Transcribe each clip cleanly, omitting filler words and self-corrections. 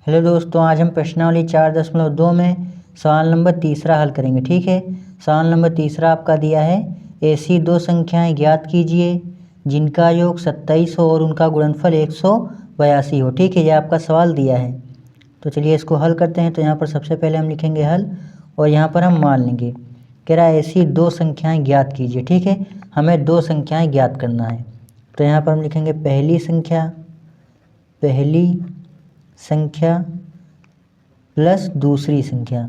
Hello दोस्तों, आज हम प्रश्नावली 4.2 में सवाल नंबर तीसरा हल करेंगे। ठीक है, सवाल नंबर तीसरा आपका दिया है, ऐसी दो संख्याएं ज्ञात कीजिए जिनका योग 27 हो और उनका गुणनफल 182 हो। ठीक है, ये आपका सवाल दिया है। तो चलिए इसको हल करते हैं। तो यहाँ पर सबसे पहले हम लिखेंगे हल और यहाँ पर हम मान लेंगे। कह रहा है ऐसी दो संख्याएँ ज्ञात कीजिए। ठीक है, हमें दो संख्याएँ ज्ञात करना है। तो यहाँ पर हम लिखेंगे पहली संख्या प्लस दूसरी संख्या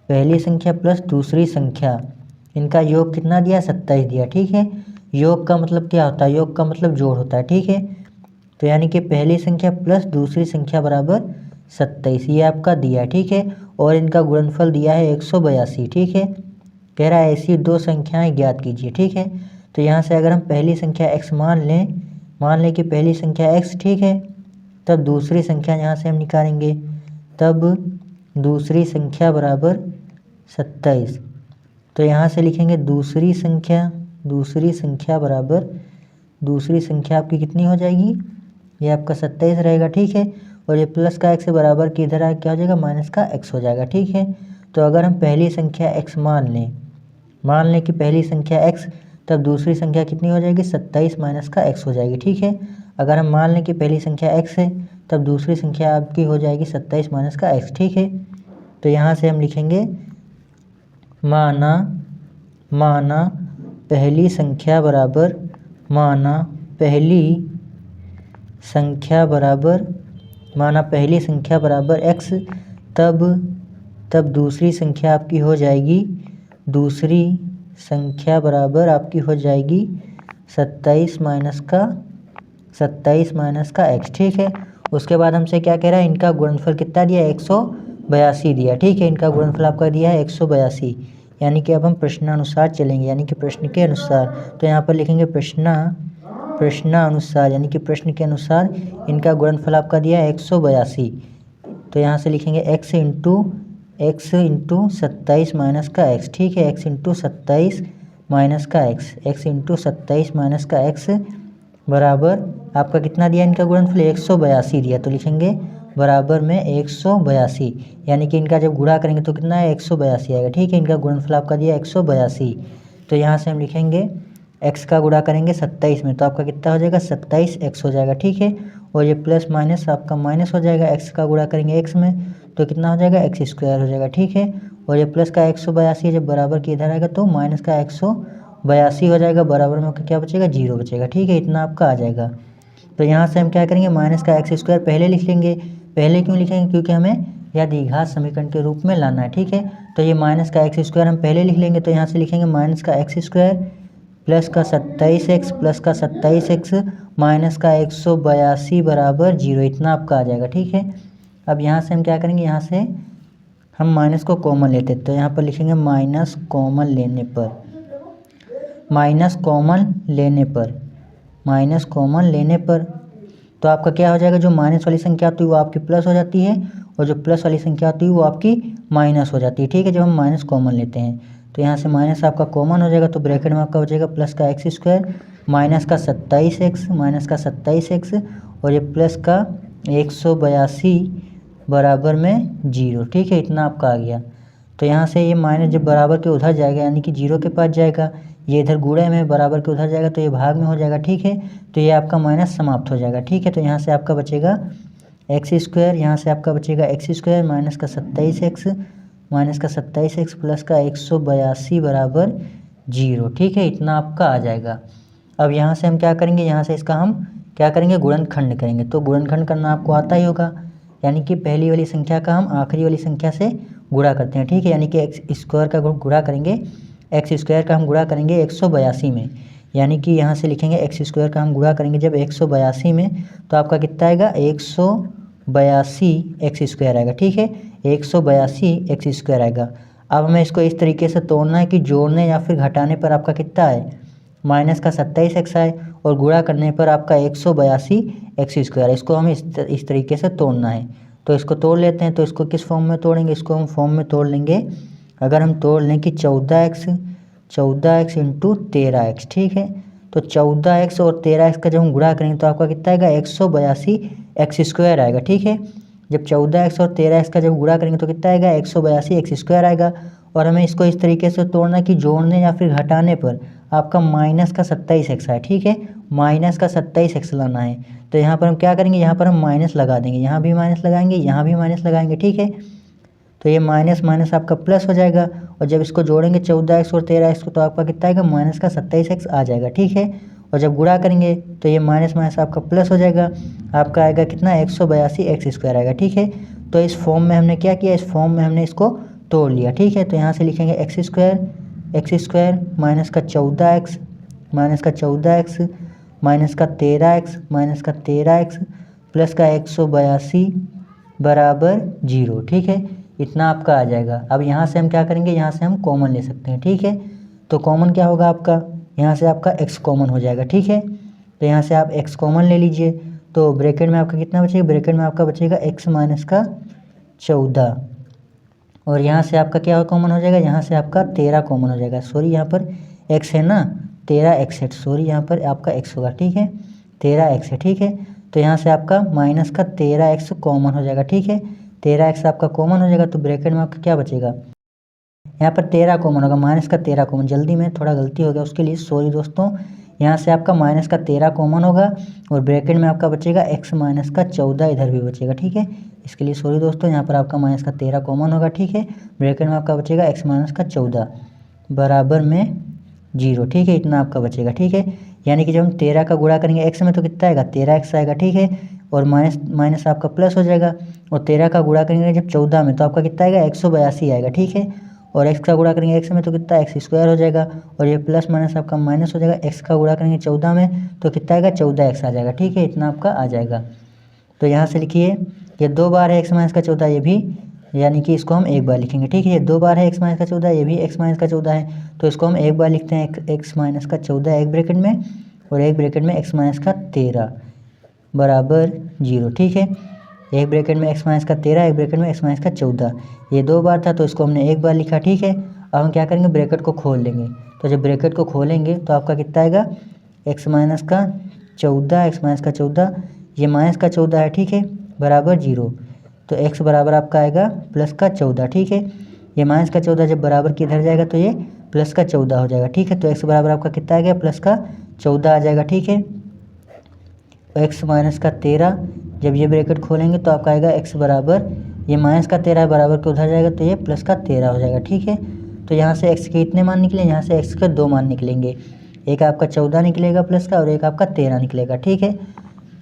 पहली संख्या प्लस दूसरी संख्या, इनका योग कितना दिया? 27 दिया। ठीक है, योग का मतलब क्या होता है? योग का मतलब जोड़ होता है। ठीक है, तो यानी कि पहली संख्या प्लस दूसरी संख्या बराबर 27, ये आपका दिया है। ठीक है, और इनका गुणनफल दिया है 182। ठीक है, कह रहा है ऐसी दो संख्याएं ज्ञात कीजिए। ठीक है, तो यहाँ से अगर हम पहली संख्या x मान लें कि पहली संख्या x, ठीक है, तब दूसरी संख्या यहाँ से हम निकालेंगे, तब दूसरी संख्या बराबर 27। तो यहाँ से लिखेंगे दूसरी संख्या बराबर, दूसरी संख्या आपकी कितनी हो जाएगी? ये आपका 27 रहेगा। ठीक है, और ये प्लस का x बराबर की इधर क्या हो जाएगा? माइनस का x हो जाएगा। ठीक है, तो अगर हम पहली संख्या x मान लें कि पहली संख्या x, तब दूसरी संख्या कितनी हो जाएगी? 27 माइनस का x हो जाएगी। ठीक है, अगर हम मान लें कि पहली संख्या x है, तब दूसरी संख्या आपकी हो जाएगी 27 माइनस का x। ठीक है, तो यहाँ से हम लिखेंगे माना पहली संख्या बराबर x, तब दूसरी संख्या आपकी हो जाएगी, 27 माइनस का x। ठीक है, उसके बाद हमसे क्या कह रहा है? इनका गुणनफल कितना दिया? 182 दिया। ठीक है, इनका गुणनफल आपका दिया है 182, यानी कि अब हम प्रश्नानुसार चलेंगे, यानी कि प्रश्न के अनुसार। तो यहाँ पर लिखेंगे प्रश्नानुसार, यानी कि प्रश्न के अनुसार इनका गुणनफल आपका दिया है 182। तो यहाँ से लिखेंगे x इंटू 27 माइनस का x। ठीक है, x इंटू 27 माइनस का x बराबर आपका कितना दिया? इनका गुणनफल 182 दिया। तो लिखेंगे बराबर में 182, यानी कि इनका जब गुणा करेंगे तो कितना है? 182 आएगा। ठीक है, इनका गुणनफल आपका दिया 182। तो यहाँ से हम लिखेंगे x का गुणा करेंगे 27 में, तो आपका कितना हो जाएगा? 27x हो जाएगा। ठीक है, और ये प्लस माइनस आपका माइनस हो जाएगा, x का गुणा करेंगे x में तो कितना हो जाएगा? x स्क्वायर हो जाएगा। ठीक है, और ये प्लस का 182 जब बराबर की इधर आएगा तो माइनस का 182 हो जाएगा, बराबर में क्या बचेगा? 0 बचेगा। ठीक है, इतना आपका आ जाएगा। तो यहाँ से हम क्या करेंगे? माइनस का x स्क्वायर पहले लिख लेंगे। पहले क्यों लिखेंगे? क्योंकि हमें यह द्विघात समीकरण के रूप में लाना है। ठीक है, तो ये माइनस का x स्क्वायर हम पहले लिख लेंगे। तो यहाँ से लिखेंगे माइनस का x स्क्वायर प्लस का 27x माइनस का 182 बराबर 0, इतना आपका आ जाएगा। ठीक है, अब यहाँ से हम क्या करेंगे? यहाँ से हम माइनस को कॉमन लेते हैं, तो यहाँ पर लिखेंगे माइनस कॉमन लेने पर तो आपका क्या हो जाएगा? जो माइनस वाली संख्या होती है वो आपकी प्लस हो जाती है, और जो प्लस वाली संख्या होती है वो आपकी माइनस हो जाती है। ठीक है, जब हम माइनस कॉमन लेते हैं तो यहाँ से माइनस आपका कॉमन हो जाएगा, तो ब्रैकेट में आपका हो जाएगा प्लस का x स्क्वायर माइनस का 27x और ये प्लस का 182 बराबर में 0। ठीक है, इतना आपका आ गया। तो यहाँ से ये माइनस जब बराबर के उधर जाएगा, यानी कि 0 के पास जाएगा, ये इधर गुणे में बराबर के उधर जाएगा तो ये भाग में हो जाएगा। ठीक है, तो ये आपका माइनस समाप्त हो जाएगा। ठीक है, तो यहाँ से आपका बचेगा x स्क्वायर, यहाँ से आपका बचेगा x स्क्वायर माइनस का 27x प्लस का 182 बराबर 0। ठीक है, इतना आपका आ जाएगा। अब यहाँ से हम क्या करेंगे? यहाँ से इसका हम क्या करेंगे? गुणनखंड करेंगे। तो गुणनखंड करना आपको आता ही होगा, यानी कि पहली वाली संख्या का हम आखिरी वाली संख्या से गुणा करते हैं। ठीक है, यानी कि x स्क्वायर का गुणा करेंगे, x स्क्वायर का हम गुणा करेंगे 182 में, यानी कि यहाँ से लिखेंगे x स्क्वायर का हम गुणा करेंगे जब 182 में, तो आपका कितना आएगा? 182 x स्क्वायर आएगा। ठीक है, 182 x स्क्वायर आएगा। अब हमें इसको इस तरीके से तोड़ना है कि जोड़ने या फिर घटाने पर आपका कितना है? माइनस का 27x आए, और गुणा करने पर आपका 182 x स्क्वायर। इसको हमें इस तरीके से तोड़ना है, तो इसको तोड़ लेते हैं। तो इसको किस फॉर्म में तोड़ेंगे? इसको हम फॉर्म में तोड़ लेंगे, अगर हम तोड़ लें कि 14x इंटू 13x। ठीक है, तो 14x और 13x का जब हम गुणा करेंगे तो आपका कितना आएगा 182 एक्स स्क्वायर आएगा। ठीक है, जब 14x और 13x का जब गुणा करेंगे तो कितना आएगा 182 एक्स स्क्वायर आएगा। और हमें इसको इस तरीके से तोड़ना कि जोड़ने या फिर घटाने पर आपका माइनस का 27x है। ठीक है, माइनस का 27x लाना है। तो यहाँ पर हम क्या करेंगे, यहाँ पर हम माइनस लगा देंगे, यहाँ भी माइनस लगाएंगे, यहाँ भी माइनस लगाएंगे। ठीक है, तो ये माइनस माइनस आपका प्लस हो जाएगा। और जब इसको जोड़ेंगे 14x और 13x को तो आपका कितना आएगा माइनस का 27x आ जाएगा। ठीक है, और जब गुणा करेंगे तो ये माइनस माइनस आपका प्लस हो जाएगा, आपका आएगा कितना 182 एक्स स्क्वायर आएगा। ठीक है, तो इस फॉर्म में हमने क्या किया, इस फॉर्म में हमने इसको तोड़ लिया। ठीक है, तो यहाँ से लिखेंगे एक्स स्क्वायर माइनस का 14x माइनस का 14x माइनस का 13x माइनस का 13x प्लस का 182 बराबर 0। ठीक है, इतना आपका आ जाएगा। अब यहाँ से हम क्या करेंगे, यहाँ से हम कॉमन ले सकते हैं। ठीक है, तो कॉमन क्या होगा आपका, यहाँ से आपका x कॉमन हो जाएगा। ठीक है, तो यहाँ से आप x कॉमन ले लीजिए, तो ब्रैकेट में आपका कितना बचेगा, ब्रैकेट में आपका बचेगा x माइनस का 14 और यहाँ से आपका क्या कॉमन हो जाएगा, यहाँ से आपका 13 कॉमन हो जाएगा। सॉरी यहाँ पर x है ना, 13x है, सॉरी यहाँ पर आपका x होगा। ठीक है, 13x है। ठीक है, तो यहाँ से आपका माइनस का 13x कॉमन हो जाएगा। ठीक है, 13x आपका कॉमन हो जाएगा, तो ब्रैकेट में आपका क्या बचेगा, यहाँ पर 13 कॉमन होगा, माइनस का 13 कॉमन, जल्दी में थोड़ा गलती हो गया उसके लिए सॉरी दोस्तों। यहाँ से आपका माइनस का 13 कॉमन होगा और ब्रैकेट में आपका बचेगा x माइनस का 14 इधर भी बचेगा। ठीक है, इसके लिए सॉरी दोस्तों, यहाँ पर आपका माइनस का 13 कॉमन होगा। ठीक है, ब्रैकेट में आपका बचेगा x माइनस का 14 बराबर में 0। ठीक है, इतना आपका बचेगा। ठीक है, यानी कि जब हम 13 का गुणा करेंगे x में तो कितना आएगा 13x आएगा। ठीक है, और माइनस माइनस आपका प्लस हो जाएगा और 13 का गुणा करेंगे जब 14 में तो आपका कितना आएगा 182 आएगा। ठीक है, और x का गुणा करेंगे x में तो कितना एक्स स्क्वायर हो जाएगा और ये प्लस माइनस आपका माइनस हो जाएगा। x का गुणा करेंगे 14 में तो कितना आएगा 14x आ जाएगा। ठीक है, इतना आपका आ जाएगा। तो यहाँ से लिखिए ये 2 बार है x माइनस का 14, ये भी, यानी कि इसको हम एक बार लिखेंगे। ठीक है, ये 2 बार है x माइनस का 14, ये भी x माइनस का 14 है, तो इसको हम एक बार लिखते हैं x माइनस का 14 एक ब्रैकेट में और एक ब्रैकेट में x माइनस का 13 बराबर 0। ठीक है, एक ब्रैकेट में x माइनस का 13 एक ब्रैकेट में x माइनस का 14, ये 2 बार था तो इसको हमने एक बार लिखा। ठीक है, अब हम क्या करेंगे ब्रैकेट को खोल देंगे, तो जब ब्रैकेट को खोलेंगे तो आपका कितना आएगा x माइनस का 14 ये माइनस का 14 है। ठीक है, बराबर 0, तो x बराबर आपका आएगा प्लस का 14। ठीक है, ये माइनस का 14 जब बराबर के इधर जाएगा तो ये प्लस का 14 हो जाएगा। ठीक है, तो x बराबर आपका कितना आ गया प्लस का 14 आ जाएगा। ठीक है, x माइनस का 13 जब ये ब्रैकेट खोलेंगे तो आपका आएगा x बराबर, ये माइनस का 13 बराबर के उधर जाएगा तो ये प्लस का 13 हो जाएगा। ठीक है, तो यहाँ से x के इतने मान निकले, यहाँ से x के 2 मान निकलेंगे, एक आपका 14 निकलेगा प्लस का और एक आपका 13 निकलेगा। ठीक है,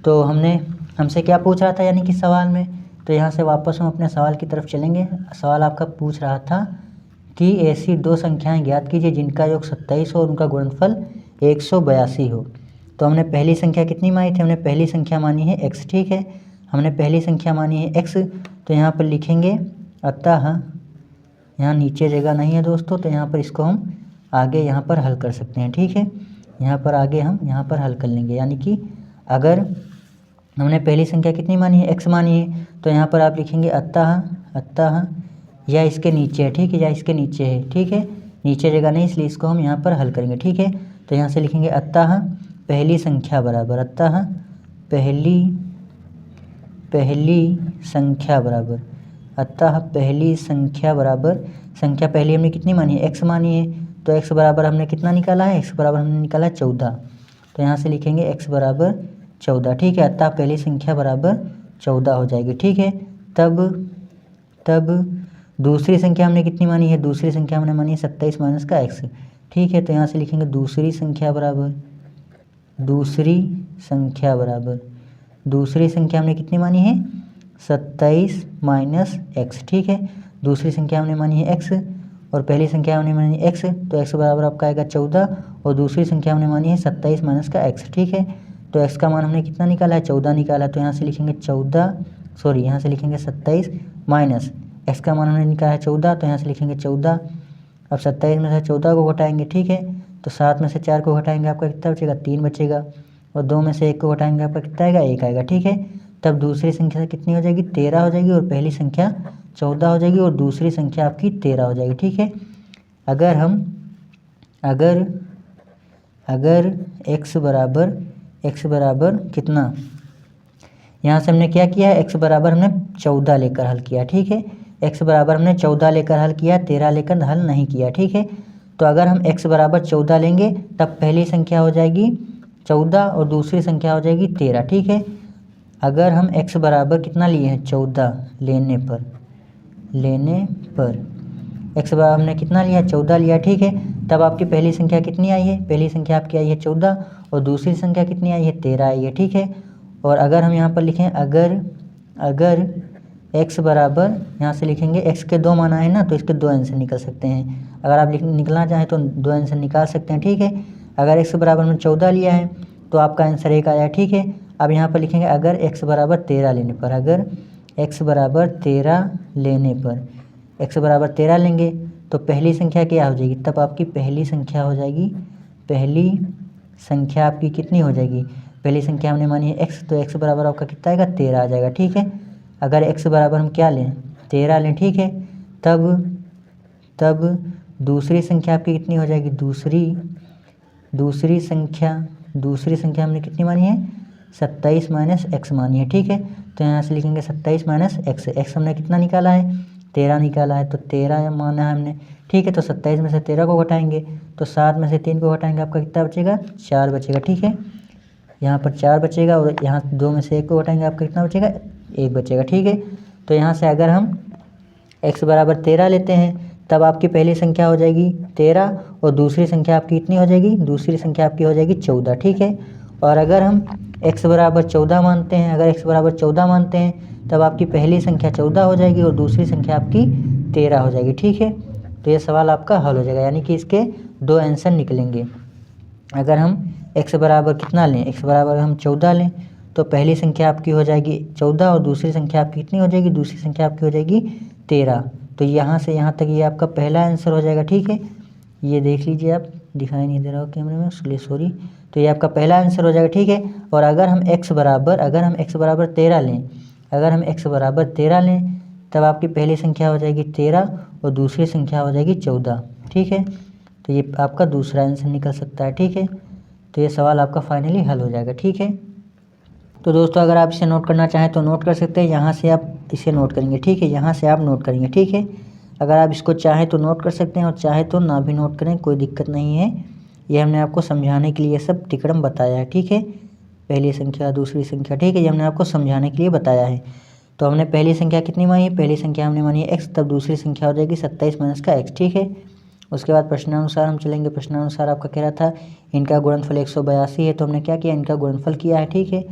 तो हमसे क्या पूछ रहा था यानी कि सवाल में, तो यहाँ से वापस हम अपने सवाल की तरफ चलेंगे। सवाल आपका पूछ रहा था कि ऐसी 2 संख्याएँ ज्ञात कीजिए जिनका योग 27 हो और उनका गुणनफल 182 हो। तो हमने पहली संख्या कितनी मानी थी, हमने पहली संख्या मानी है x। ठीक है, हमने पहली संख्या मानी है x, तो यहाँ पर लिखेंगे अतः, यहाँ नीचे जगह नहीं है दोस्तों, तो यहाँ पर इसको हम आगे यहाँ पर हल कर सकते हैं। ठीक है, यहाँ पर आगे हम यहाँ पर हल कर लेंगे, यानी कि अगर हमने पहली संख्या कितनी मानी है x मानी है, तो यहाँ पर आप लिखेंगे अतः या इसके नीचे है। ठीक है, या इसके नीचे है। ठीक है, नीचे जगह नहीं इसलिए इसको हम यहाँ पर हल करेंगे। ठीक है, तो यहाँ से लिखेंगे अतः पहली संख्या बराबर, अतः पहली संख्या बराबर, अतः पहली संख्या बराबर, संख्या पहली हमने कितनी मानी है x मानी है, तो x बराबर हमने कितना निकाला है, x बराबर हमने निकाला 14, तो यहाँ से लिखेंगे x बराबर 14। ठीक है, अतः पहली संख्या बराबर 14 हो जाएगी। ठीक है, तब दूसरी संख्या हमने कितनी मानी है, दूसरी संख्या हमने मानी है 27 माइनस का x। ठीक है, तो यहाँ से लिखेंगे दूसरी संख्या हमने कितनी मानी है 27 माइनस x। ठीक है, दूसरी संख्या हमने मानी है x और पहली संख्या हमने मानी है x, तो x बराबर आपका आएगा 14 और दूसरी संख्या हमने मानी है 27 माइनस का x। ठीक है, तो x का मान हमने कितना निकाला है 14 निकाला, तो यहाँ से लिखेंगे 27 माइनस x का मान हमने निकाला है 14, तो यहाँ से लिखेंगे 14। अब 27 में से 14 को घटाएंगे। ठीक है, तो 7 में से 4 को घटाएंगे आपका कितना बचेगा 3 बचेगा और 2 में से 1 को घटाएंगे आपका कितना आएगा 1 आएगा। ठीक है, तब दूसरी संख्या कितनी हो जाएगी 13 हो जाएगी और पहली संख्या 14 हो जाएगी और दूसरी संख्या आपकी 13 हो जाएगी। ठीक है, अगर अगर x बराबर कितना, यहाँ से हमने क्या किया है, x बराबर हमने 14 लेकर हल किया, ठीक है। x बराबर हमने 14 लेकर हल किया, 13 लेकर हल नहीं किया, ठीक है। तो अगर हम x बराबर 14 लेंगे तब पहली संख्या हो जाएगी 14 और दूसरी संख्या हो जाएगी 13, ठीक है। अगर हम x बराबर कितना लिए हैं, 14 लेने पर x बराबर हमने कितना लिया, 14 लिया, ठीक है। तब आपकी पहली संख्या कितनी आई है, पहली संख्या आपकी आई है 14 और दूसरी संख्या कितनी आई है, 13 आई है, ठीक है। और अगर हम यहाँ पर लिखें अगर x बराबर, यहाँ से लिखेंगे x के 2 मान आए ना, तो इसके 2 आंसर निकल सकते हैं। अगर आप निकलना चाहें तो 2 आंसर निकाल सकते हैं, ठीक है। अगर x बराबर में 14 लिया है तो आपका आंसर 1 आया, ठीक है। अब यहाँ पर लिखेंगे अगर x बराबर 13 लेने पर, अगर x बराबर 13 लेने पर, x बराबर 13 लेंगे तो पहली संख्या क्या हो जाएगी, तब आपकी पहली संख्या हो जाएगी, पहली संख्या आपकी कितनी हो जाएगी, पहली संख्या हमने मानी है x, तो x बराबर आपका कितना आएगा, 13 आ जाएगा, ठीक है। अगर x बराबर हम क्या लें, 13 लें, ठीक है। तब दूसरी संख्या आपकी कितनी हो जाएगी, दूसरी संख्या हमने कितनी मानी है, 27 माइनस x मानी है, ठीक है। तो यहाँ से लिखेंगे 27 माइनस x हमने कितना निकाला है, 13 निकाला है, तो 13 माना है हमने, ठीक है। तो 27 में से 13 को घटाएंगे तो 7 में से 3 को घटाएंगे, आपका कितना बचेगा, 4 बचेगा, ठीक है। यहाँ पर 4 बचेगा और यहाँ 2 में से 1 को घटाएंगे, आपका कितना बचेगा, 1 बचेगा, ठीक है। तो यहाँ से अगर हम x बराबर 13 लेते हैं तब आपकी पहली संख्या हो जाएगी 13 और दूसरी संख्या आपकी कितनी हो जाएगी, दूसरी संख्या आपकी हो जाएगी 14, ठीक है। और अगर हम x बराबर 14 मानते हैं, अगर x बराबर 14 मानते हैं तब आपकी पहली संख्या 14 हो जाएगी और दूसरी संख्या आपकी 13 हो जाएगी, ठीक है। तो ये सवाल आपका हल हो जाएगा, यानी कि इसके 2 आंसर निकलेंगे। अगर हम x बराबर कितना लें, x बराबर हम 14 लें तो पहली संख्या आपकी हो जाएगी 14 और दूसरी संख्या आपकी कितनी हो जाएगी, दूसरी संख्या आपकी हो जाएगी 13। तो यहाँ से यहाँ तक ये आपका पहला आंसर हो जाएगा, ठीक है। ये देख लीजिए, आप दिखाई नहीं दे रहा हो कैमरे में, इसलिए सॉरी। तो ये आपका पहला आंसर हो जाएगा, ठीक है। और अगर हम x बराबर 13 लें, अगर हम x बराबर 13 लें तब आपकी पहली संख्या हो जाएगी 13 और दूसरी संख्या हो जाएगी 14, ठीक है। तो ये आपका दूसरा आंसर निकल सकता है, ठीक है। तो ये सवाल आपका फाइनली हल हो जाएगा, ठीक है। तो दोस्तों अगर आप इसे नोट करना चाहें तो नोट कर सकते हैं, यहाँ से आप इसे नोट करेंगे, ठीक है, यहाँ से आप नोट करेंगे, ठीक है। अगर आप इसको चाहें तो नोट कर सकते हैं और चाहे तो ना भी नोट करें, कोई दिक्कत नहीं है। ये हमने आपको समझाने के लिए सब तिकड़म बताया है, ठीक है। पहली संख्या दूसरी संख्या, ठीक है, ये हमने आपको समझाने के लिए बताया है। तो हमने पहली संख्या कितनी मानी है, पहली संख्या हमने मानी है x, तब दूसरी संख्या हो जाएगी 27 माइनस का x, ठीक है। उसके बाद प्रश्नानुसार हम चलेंगे। प्रश्नानुसार आपका कह रहा था इनका गुणनफल 182 है, तो हमने क्या किया, इनका गुणनफल किया है, ठीक है।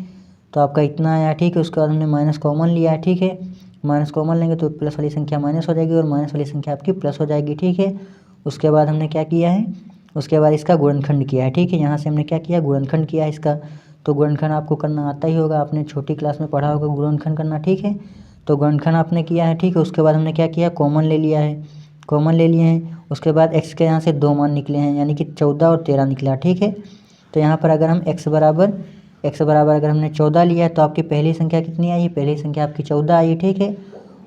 तो आपका इतना आया, ठीक है। उसके बाद हमने माइनस कॉमन लिया है, ठीक है। माइनस कॉमन लेंगे तो प्लस वाली संख्या माइनस हो जाएगी और माइनस वाली संख्या आपकी प्लस हो जाएगी, ठीक है। उसके बाद हमने क्या किया है, उसके बाद इसका गुणनखंड किया है, ठीक है। यहाँ से हमने क्या किया, गुणनखंड किया है इसका। तो गुणनखंड आपको करना आता ही होगा, आपने छोटी क्लास में पढ़ा होगा गुणनखंड करना, ठीक है। तो गुणनखंड आपने किया है, ठीक है। उसके बाद हमने क्या किया, कॉमन ले लिया है, कॉमन ले लिए हैं। उसके बाद x के यहाँ से 2 मान निकले हैं, यानी कि 14 और 13 निकला, ठीक है। तो यहाँ पर अगर हम x बराबर अगर हमने 14 लिया है तो आपकी पहली संख्या कितनी आई है, पहली संख्या आपकी 14 आई है, ठीक है।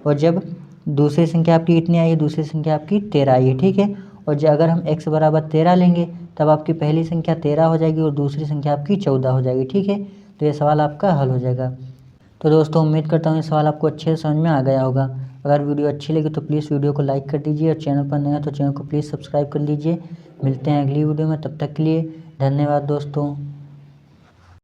और जब दूसरी संख्या आपकी कितनी आई है, दूसरी संख्या आपकी 13 आई है, ठीक है। और जब अगर हम x बराबर 13 लेंगे तब आपकी पहली संख्या 13 हो जाएगी और दूसरी संख्या आपकी 14 हो जाएगी, ठीक है। तो ये सवाल आपका हल हो जाएगा। तो दोस्तों उम्मीद करता हूँ ये सवाल आपको अच्छे से समझ में आ गया होगा। अगर वीडियो अच्छी लगी तो प्लीज़ वीडियो को लाइक कर दीजिए और चैनल पर नया तो चैनल को प्लीज़ सब्सक्राइब कर लीजिए। मिलते हैं अगली वीडियो में, तब तक के लिए धन्यवाद दोस्तों।